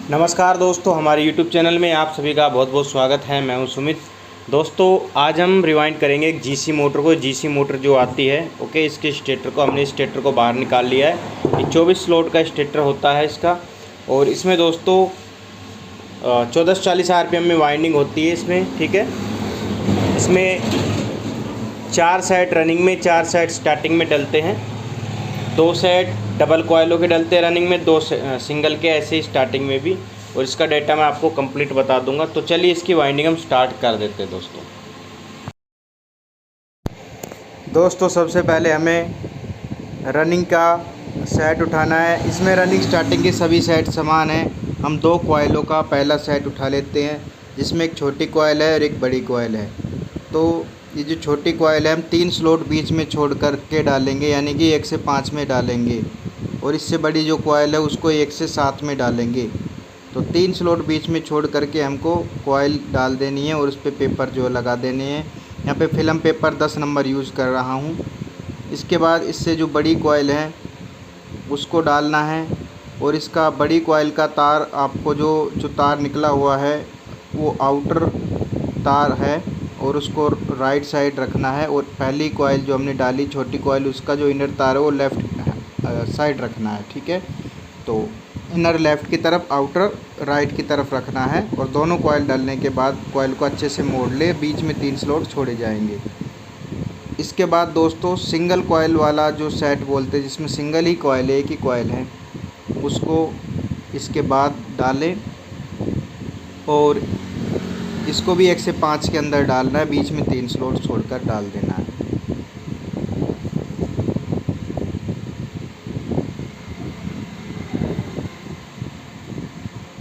नमस्कार दोस्तों, हमारे YouTube चैनल में आप सभी का बहुत बहुत स्वागत है। मैं हूं सुमित। दोस्तों, आज हम रिवाइंड करेंगे एक जीसी मोटर को। जीसी मोटर जो आती है, ओके, इसके स्टेटर को हमने स्टेटर को बाहर निकाल लिया है। ये 24 स्लॉट का स्टेटर होता है इसका। और इसमें दोस्तों 1440 RPM में वाइंडिंग होती है इसमें, ठीक है। इसमें 4 सेट रनिंग में, 4 सेट स्टार्टिंग में डलते हैं। 2 सेट डबल कॉयलों के डलते हैं रनिंग में, 2 सिंगल के ऐसे ही स्टार्टिंग में भी। और इसका डेटा मैं आपको कंप्लीट बता दूंगा। तो चलिए इसकी वाइंडिंग हम स्टार्ट कर देते हैं दोस्तों सबसे पहले हमें रनिंग का सेट उठाना है। इसमें रनिंग स्टार्टिंग के सभी सेट समान हैं। हम 2 कॉयलों का पहला सेट उठा लेते हैं, जिसमें एक छोटी कॉयल है और एक बड़ी कॉयल है। तो ये जो छोटी कॉयल है हम 3 स्लॉट बीच में छोड़ कर के डालेंगे, यानी कि 1 से 5 में डालेंगे। और इससे बड़ी जो कॉयल है उसको 1 से 7 में डालेंगे। तो 3 स्लॉट बीच में छोड़ करके हमको कॉयल डाल देनी है और उस पर पेपर जो लगा देने हैं। यहाँ पे फिल्म पेपर 10 नंबर यूज़ कर रहा हूँ। इसके बाद इससे जो बड़ी कॉयल है उसको डालना है। और इसका बड़ी कॉयल का तार, आपको जो तार निकला हुआ है वो आउटर तार है और उसको राइट साइड रखना है। और पहली कॉयल जो हमने डाली छोटी कॉयल, उसका जो इनर तार है वो लेफ़्ट साइड रखना है, ठीक है। तो इनर लेफ़्ट की तरफ, आउटर राइट की तरफ रखना है। और दोनों कॉयल डालने के बाद कॉयल को अच्छे से मोड़ ले, बीच में 3 स्लॉट छोड़े जाएंगे। इसके बाद दोस्तों सिंगल कॉयल वाला जो सेट बोलते हैं, जिसमें सिंगल ही कॉयल है, एक ही कॉयल है, उसको इसके बाद डालें। और इसको भी 1 से 5 के अंदर डालना है, बीच में 3 स्लॉट छोड़कर डाल देना है।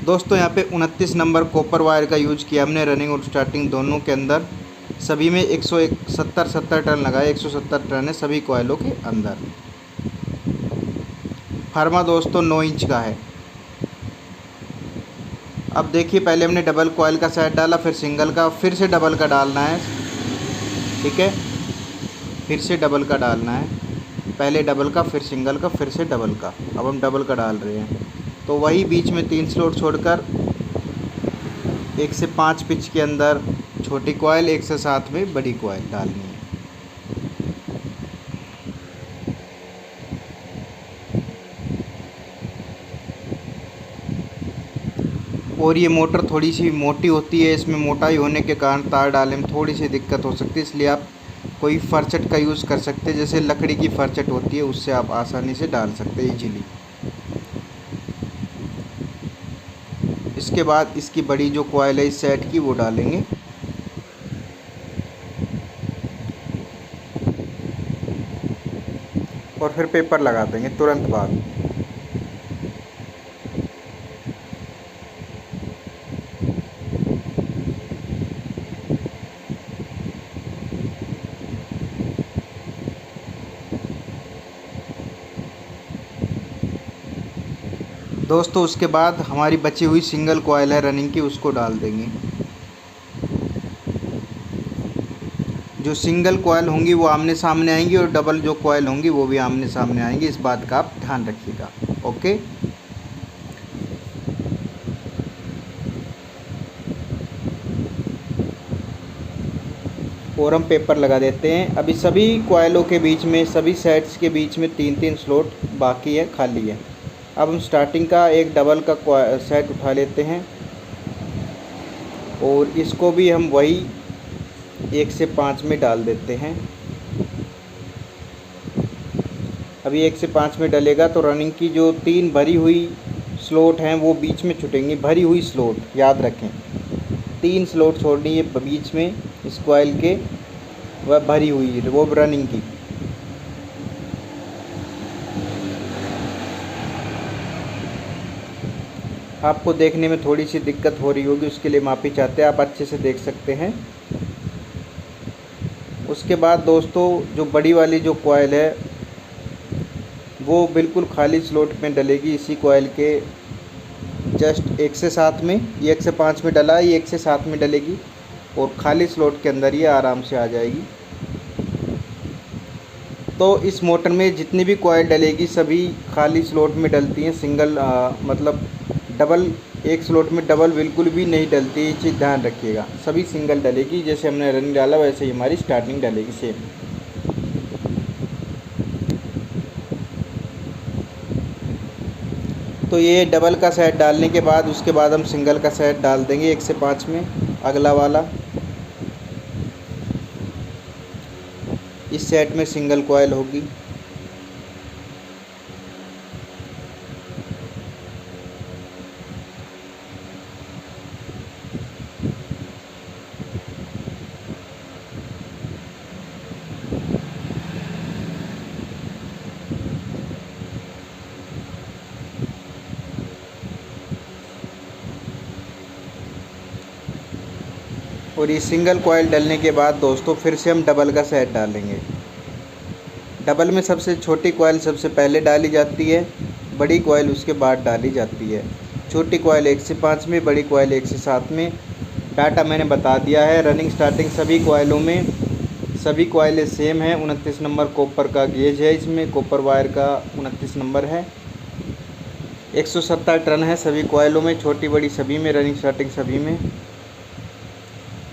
दोस्तों यहाँ पे 29 नंबर कॉपर वायर का यूज किया हमने रनिंग और स्टार्टिंग दोनों के अंदर। सभी में 170 टर्न लगाए, 170 टर्न है सभी कॉयलों के अंदर। फर्मा दोस्तों 9 इंच का है। अब देखिए, पहले हमने डबल कॉयल का सेट डाला, फिर सिंगल का, फिर से डबल का डालना है, ठीक है। फिर से डबल का डालना है, पहले डबल का, फिर सिंगल का, फिर से डबल का। अब हम डबल का डाल रहे हैं। तो वही बीच में 3 स्लॉट छोड़कर 1 से 5 पिच के अंदर छोटी कॉयल, 1 से 7 में बड़ी कॉयल डालनी है। और ये मोटर थोड़ी सी मोटी होती है, इसमें मोटाई होने के कारण तार डालने में थोड़ी सी दिक्कत हो सकती है। इसलिए आप कोई फरचट का यूज़ कर सकते हैं, जैसे लकड़ी की फरचट होती है, उससे आप आसानी से डाल सकते हैं इजीली। इसके बाद इसकी बड़ी जो कॉयल है इस सेट की, वो डालेंगे। और फिर पेपर लगा देंगे तुरंत बाद। दोस्तों उसके बाद हमारी बची हुई सिंगल कॉयल है रनिंग की, उसको डाल देंगे। जो सिंगल कॉयल होंगी वो आमने सामने आएंगी और डबल जो कॉयल होंगी वो भी आमने सामने आएंगी। इस बात का आप ध्यान रखिएगा, ओके। और हम पेपर लगा देते हैं। अभी सभी कॉयलों के बीच में, सभी सेट्स के बीच में 3-3 स्लॉट बाकी है, खाली है। अब हम स्टार्टिंग का एक डबल का सेट उठा लेते हैं और इसको भी हम वही 1 से 5 में डाल देते हैं। अभी 1 से 5 में डलेगा तो रनिंग की जो 3 भरी हुई स्लॉट हैं वो बीच में छूटेंगी। भरी हुई स्लॉट याद रखें, 3 स्लॉट छोड़नी है बीच में इस कॉइल के, वह भरी हुई है वो रनिंग की। आपको देखने में थोड़ी सी दिक्कत हो रही होगी, उसके लिए माफ़ी चाहते हैं, आप अच्छे से देख सकते हैं। उसके बाद दोस्तों जो बड़ी वाली जो कॉइल है वो बिल्कुल खाली स्लॉट में डलेगी, इसी कॉइल के जस्ट 1 से 7 में। ये 1 से 5 में डला है, ये 1 से 7 में डलेगी और खाली स्लॉट के अंदर ये आराम से आ जाएगी। तो इस मोटर में जितनी भी कॉइल डलेगी सभी खाली स्लॉट में डलती हैं। सिंगल मतलब डबल एक स्लॉट में डबल बिल्कुल भी नहीं डलती, ये चीज़ ध्यान रखिएगा। सभी सिंगल डलेगी, जैसे हमने रनिंग डाला वैसे ही हमारी स्टार्टिंग डलेगी सेम। तो ये डबल का सेट डालने के बाद उसके बाद हम सिंगल का सेट डाल देंगे 1 से 5 में, अगला वाला। इस सेट में सिंगल कॉयल होगी। और ये सिंगल कॉयल डलने के बाद दोस्तों फिर से हम डबल का सेट डालेंगे। डबल में सबसे छोटी कॉयल सबसे पहले डाली जाती है, बड़ी कॉयल उसके बाद डाली जाती है। छोटी कॉयल 1 से 5 में, बड़ी कॉयल 1 से 7 में। डाटा मैंने बता दिया है। रनिंग स्टार्टिंग सभी कॉयलों में, सभी कॉयलें सेम हैं। 29 नंबर कॉपर का गेज है, इसमें कॉपर वायर का 29 नंबर है। 170 टर्न है सभी कॉयलों में, छोटी बड़ी सभी में, रनिंग स्टार्टिंग सभी में।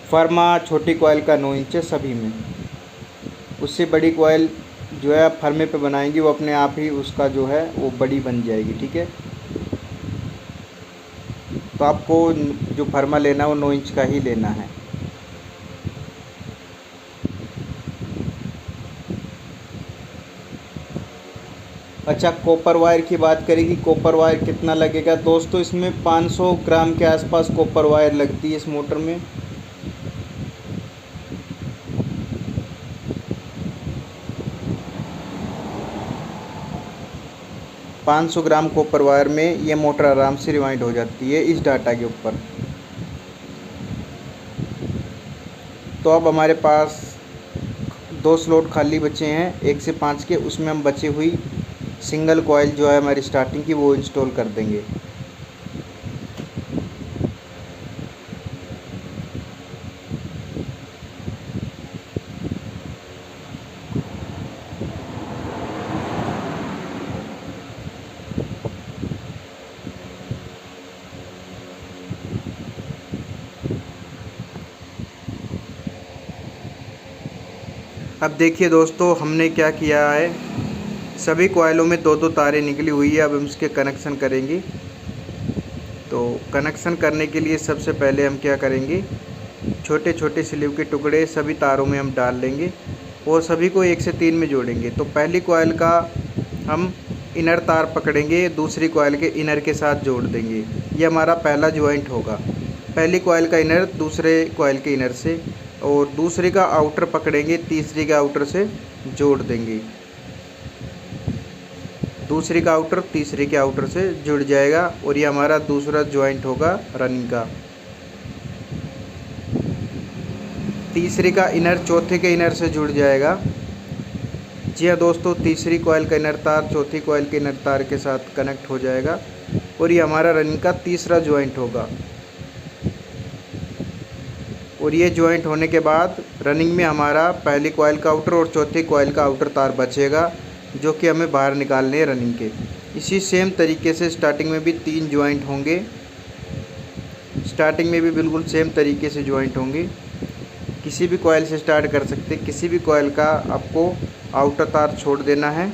फर्मा छोटी कॉयल का 9 इंच है सभी में। उससे बड़ी कॉयल जो है आप फर्मे पे बनाएंगी, वो अपने आप ही उसका जो है वो बड़ी बन जाएगी, ठीक है। तो आपको जो फर्मा लेना है वो 9 इंच का ही लेना है। अच्छा, कॉपर वायर की बात करेगी, कॉपर वायर कितना लगेगा दोस्तों? इसमें 500 ग्राम के आसपास कॉपर वायर लगती है इस मोटर में। 500 ग्राम कॉपर वायर में ये मोटर आराम से रिवाइंड हो जाती है इस डाटा के ऊपर। तो अब हमारे पास 2 स्लॉट खाली बचे हैं 1 से 5 के, उसमें हम बची हुई सिंगल कॉयल जो है हमारी स्टार्टिंग की वो इंस्टॉल कर देंगे। अब देखिए दोस्तों, हमने क्या किया है, सभी कॉयलों में 2-2 तारें निकली हुई है। अब हम इसके कनेक्शन करेंगे। तो कनेक्शन करने के लिए सबसे पहले हम क्या करेंगे, छोटे छोटे स्लीव के टुकड़े सभी तारों में हम डाल लेंगे और सभी को 1 से 3 में जोड़ेंगे। तो पहली कॉयल का हम इनर तार पकड़ेंगे, दूसरी कॉयल के इनर के साथ जोड़ देंगे। ये हमारा पहला ज्वाइंट होगा। पहली कॉयल का इनर दूसरे कॉयल के इनर से, और दूसरे का आउटर पकड़ेंगे, तीसरी के आउटर से जोड़ देंगे। दूसरी का आउटर तीसरे के आउटर से जुड़ जाएगा और ये हमारा दूसरा ज्वाइंट होगा रनिंग का। तीसरे का इनर चौथे के इनर से जुड़ जाएगा। जी हाँ दोस्तों, तीसरी कॉयल का इनर तार चौथी कॉयल के इनर तार के साथ कनेक्ट हो जाएगा और ये हमारा रनिंग का तीसरा ज्वाइंट होगा। और ये ज्वाइंट होने के बाद रनिंग में हमारा पहली कॉयल का आउटर और चौथी कॉयल का आउटर तार बचेगा, जो कि हमें बाहर निकालने हैं रनिंग के। इसी सेम तरीके से स्टार्टिंग में भी 3 ज्वाइंट होंगे। स्टार्टिंग में भी बिल्कुल सेम तरीके से ज्वाइंट होंगे। किसी भी कॉयल से स्टार्ट कर सकते, किसी भी कॉयल का आपको आउटर तार छोड़ देना है।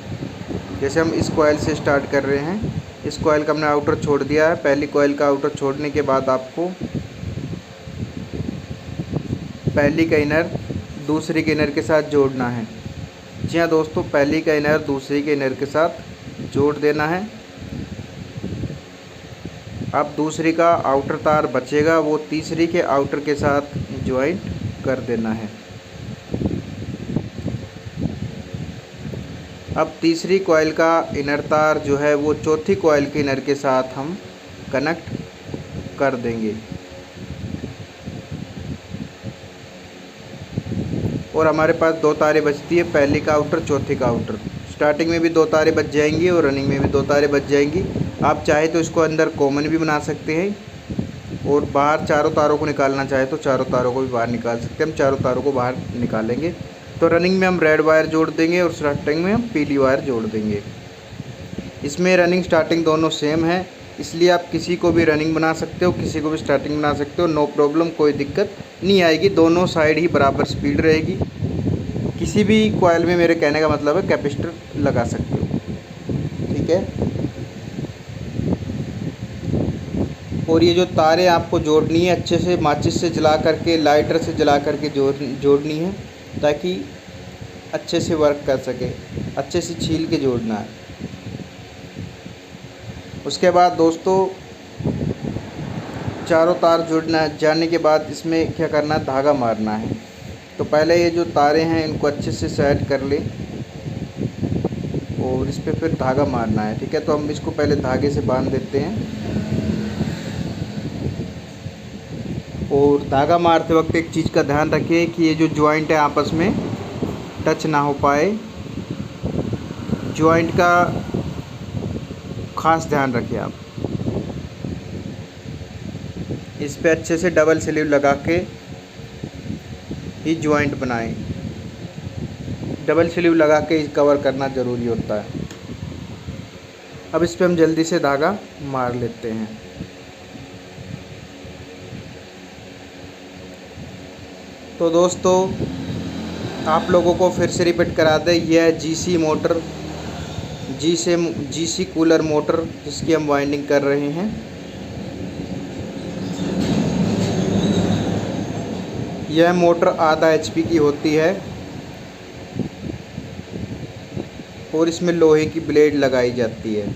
जैसे हम इस कॉयल से स्टार्ट कर रहे हैं, इस कॉयल का हमने आउटर छोड़ दिया है। पहली कॉयल का आउटर छोड़ने के बाद आपको पहली का इनर दूसरी के इनर के साथ जोड़ना है। जी हाँ दोस्तों, पहली का इनर दूसरी के इनर के साथ जोड़ देना है। अब दूसरी का आउटर तार बचेगा, वो तीसरी के आउटर के साथ ज्वाइंट कर देना है। अब तीसरी कॉयल का इनर तार जो है वो चौथी कॉयल के इनर के साथ हम कनेक्ट कर देंगे और हमारे पास 2 तारें बचती है, पहली का आउटर चौथी का आउटर। स्टार्टिंग में भी 2 तारें बच जाएंगी और रनिंग में भी 2 तारें बच जाएंगी। आप चाहे तो इसको अंदर कॉमन भी बना सकते हैं और बाहर चारों तारों को निकालना चाहे तो चारों तारों को भी बाहर निकाल सकते हैं। हम चारों तारों को बाहर निकालेंगे। तो रनिंग में हम रेड वायर जोड़ देंगे और स्टार्टिंग में हम पीली वायर जोड़ देंगे। इसमें रनिंग स्टार्टिंग दोनों सेम है, इसलिए आप किसी को भी रनिंग बना सकते हो, किसी को भी स्टार्टिंग बना सकते हो, नो प्रॉब्लम, कोई दिक्कत नहीं आएगी। दोनों साइड ही बराबर स्पीड रहेगी। किसी भी कॉइल में मेरे कहने का मतलब है कैपेसिटर लगा सकते हो, ठीक है। और ये जो तारें आपको जोड़नी है अच्छे से माचिस से जला करके, लाइटर से जला करके जोड़नी है, ताकि अच्छे से वर्क कर सके। अच्छे से छील के जोड़ना है। उसके बाद दोस्तों चारों तार जोड़ना जाने के बाद इसमें क्या करना है, धागा मारना है। तो पहले ये जो तारें हैं इनको अच्छे से सेट कर लें और इस पर फिर धागा मारना है, ठीक है। तो हम इसको पहले धागे से बांध देते हैं। और धागा मारते वक्त एक चीज़ का ध्यान रखिए कि ये जो जॉइंट है आपस में टच ना हो पाए। जॉइंट का ख़ास ध्यान रखिए आप। इस पे अच्छे से डबल स्लीव लगा के ही जॉइंट बनाएं। डबल स्लीव लगा के कवर करना ज़रूरी होता है। अब इस पे हम जल्दी से धागा मार लेते हैं। तो दोस्तों आप लोगों को फिर से रिपीट करा दें, यह है GC motor, GC cooler motor जिसकी हम वाइंडिंग कर रहे हैं। यह मोटर आधा एचपी की होती है और इसमें लोहे की ब्लेड लगाई जाती है।